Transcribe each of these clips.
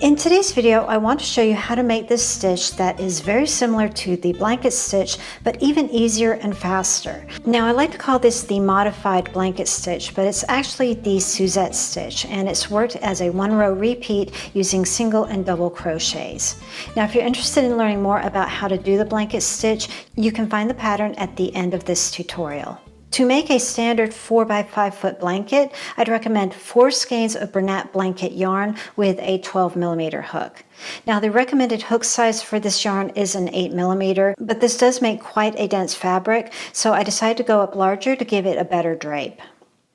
In today's video, I want to show you how to make this stitch that is very similar to the blanket stitch, but even easier and faster. Now, I like to call this the modified blanket stitch, but it's actually the Suzette stitch, and it's worked as a one-row repeat using single and double crochets. Now, if you're interested in learning more about how to do the blanket stitch, you can find the pattern at the end of this tutorial. To make a standard 4x5 foot blanket, I'd recommend 4 skeins of Bernat blanket yarn with a 12mm hook. Now, the recommended hook size for this yarn is an 8mm, but this does make quite a dense fabric, so I decided to go up larger to give it a better drape.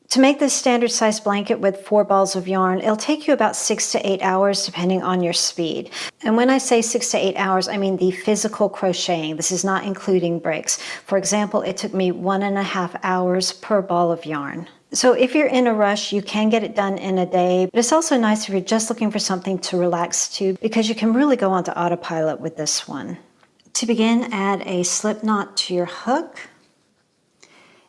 To make this standard size blanket with 4 balls of yarn, it'll take you about 6 to 8 hours depending on your speed. And when I say 6 to 8 hours, I mean the physical crocheting. This is not including breaks. For example, it took me 1.5 hours per ball of yarn. So if you're in a rush, you can get it done in a day, but it's also nice if you're just looking for something to relax to, because you can really go onto autopilot with this one. To begin, add a slip knot to your hook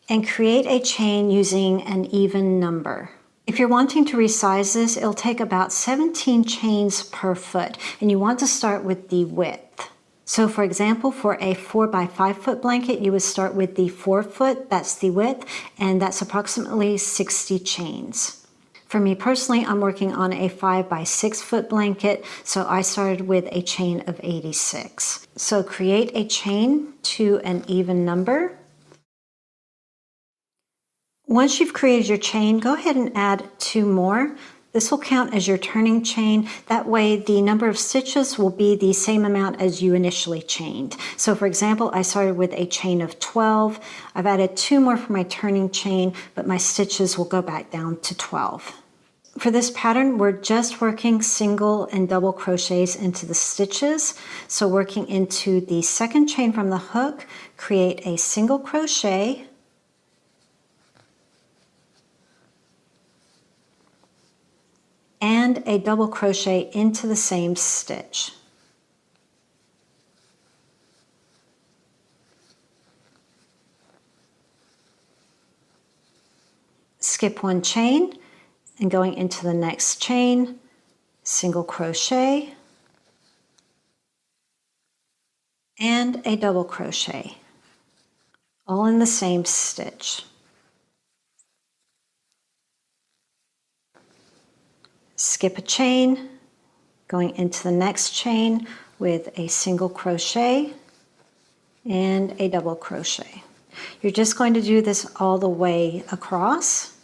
and create a chain using an even number. If you're wanting to resize this, it'll take about 17 chains per foot, and you want to start with the width. So for example, for a 4x5 foot blanket, you would start with the 4 foot, that's the width, and that's approximately 60 chains. For me personally, I'm working on a 5x6 foot blanket, so I started with a chain of 86. So create a chain to an even number. Once you've created your chain, go ahead and add 2 more. This will count as your turning chain. That way the number of stitches will be the same amount as you initially chained. So for example, I started with a chain of 12. I've added 2 more for my turning chain, but my stitches will go back down to 12. For this pattern, we're just working single and double crochets into the stitches. So working into the second chain from the hook, create a single crochet, and a double crochet into the same stitch. Skip 1 chain and going into the next chain, single crochet and a double crochet, all in the same stitch. Skip a chain, going into the next chain with a single crochet and a double crochet. You're just going to do this all the way across.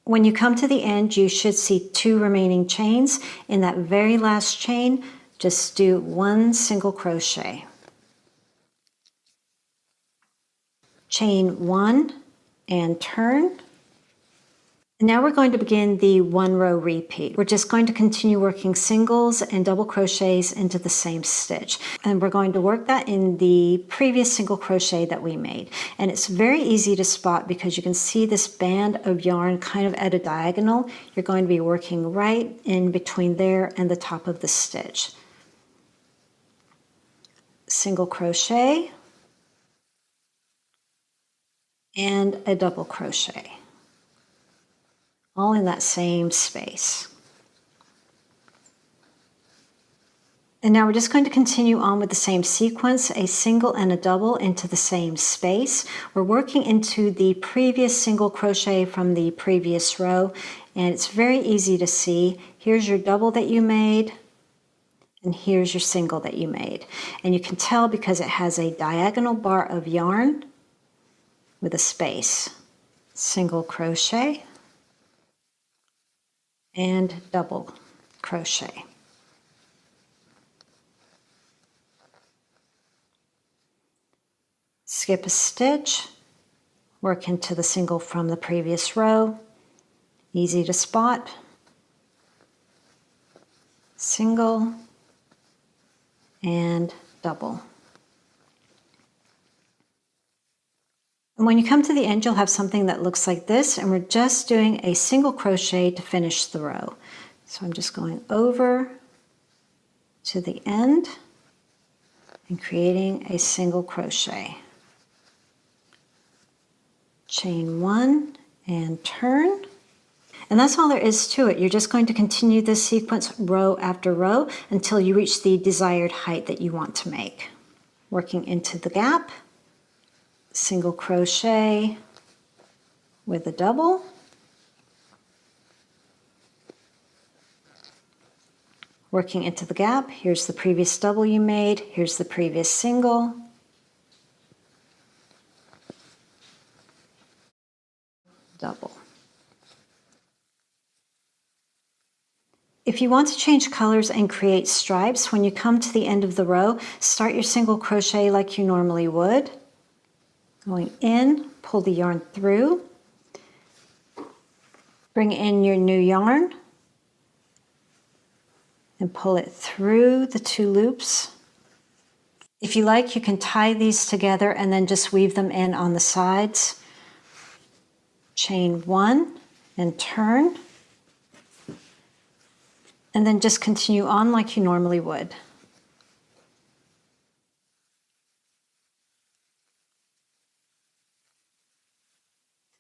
When you come to the end, you should see 2 remaining chains. In that very last chain, just do 1 single crochet. Chain 1 and turn. Now we're going to begin the 1-row repeat. We're just going to continue working singles and double crochets into the same stitch. And we're going to work that in the previous single crochet that we made. And it's very easy to spot because you can see this band of yarn kind of at a diagonal. You're going to be working right in between there and the top of the stitch. Single crochet and a double crochet, all in that same space. And now we're just going to continue on with the same sequence, a single and a double into the same space. We're working into the previous single crochet from the previous row, and it's very easy to see. Here's your double that you made, and here's your single that you made. And you can tell because it has a diagonal bar of yarn with a space. Single crochet and double crochet. Skip a stitch, work into the single from the previous row. Easy to spot. Single and double. And when you come to the end, you'll have something that looks like this, and we're just doing a single crochet to finish the row. So I'm just going over to the end and creating a single crochet. Chain 1 and turn. And that's all there is to it. You're just going to continue this sequence row after row until you reach the desired height that you want to make. Working into the gap, single crochet with a double, working into the gap. Here's the previous double you made, here's the previous single, double. If you want to change colors and create stripes, when you come to the end of the row, start your single crochet like you normally would. Going in, pull the yarn through, bring in your new yarn, and pull it through the 2 loops. If you like, you can tie these together and then just weave them in on the sides. Chain 1 and turn, and then just continue on like you normally would.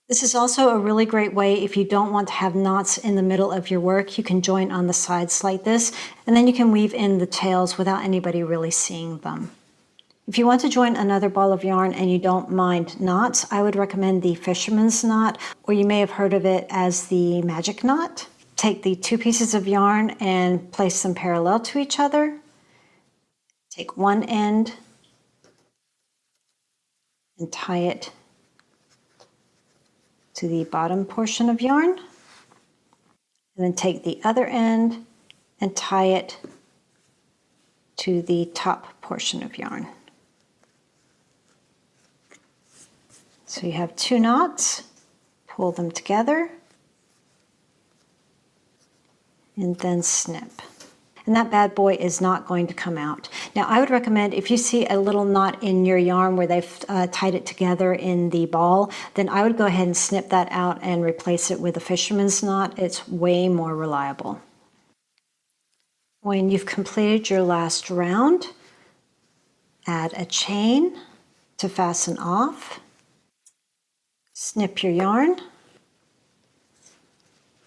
This is also a really great way if you don't want to have knots in the middle of your work. You can join on the sides like this, and then you can weave in the tails without anybody really seeing them. If you want to join another ball of yarn and you don't mind knots, I would recommend the fisherman's knot, or you may have heard of it as the magic knot. Take the 2 pieces of yarn and place them parallel to each other. Take one end and tie it to the bottom portion of yarn, and then take the other end and tie it to the top portion of yarn. So you have 2 knots, pull them together, and then snip. And that bad boy is not going to come out. Now I would recommend if you see a little knot in your yarn where they've tied it together in the ball, then I would go ahead and snip that out and replace it with a fisherman's knot. It's way more reliable. When you've completed your last round, add a chain to fasten off, snip your yarn,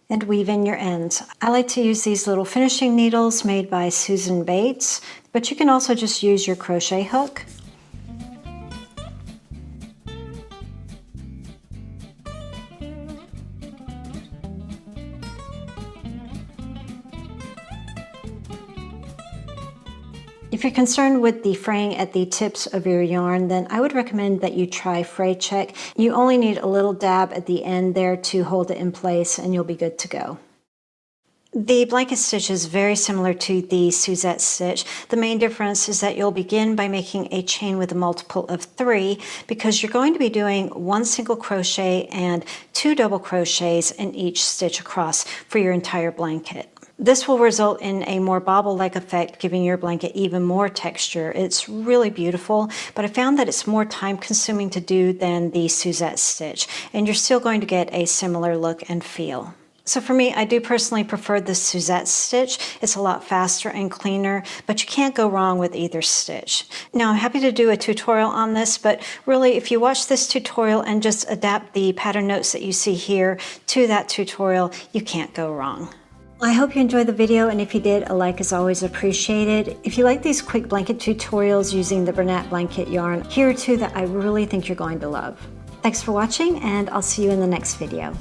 and weave in your ends. I like to use these little finishing needles made by Susan Bates, but you can also just use your crochet hook. If you're concerned with the fraying at the tips of your yarn, then I would recommend that you try Fray Check. You only need a little dab at the end there to hold it in place and you'll be good to go. The blanket stitch is very similar to the Suzette stitch. The main difference is that you'll begin by making a chain with a multiple of 3 because you're going to be doing 1 single crochet and 2 double crochets in each stitch across for your entire blanket. This will result in a more bobble-like effect, giving your blanket even more texture. It's really beautiful, but I found that it's more time-consuming to do than the Suzette stitch, and you're still going to get a similar look and feel. So for me, I do personally prefer the Suzette stitch. It's a lot faster and cleaner, but you can't go wrong with either stitch. Now, I'm happy to do a tutorial on this, but really, if you watch this tutorial and just adapt the pattern notes that you see here to that tutorial, you can't go wrong. I hope you enjoyed the video, and if you did, a like is always appreciated. If you like these quick blanket tutorials using the Bernat blanket yarn, here are 2 that I really think you're going to love. Thanks for watching, and I'll see you in the next video.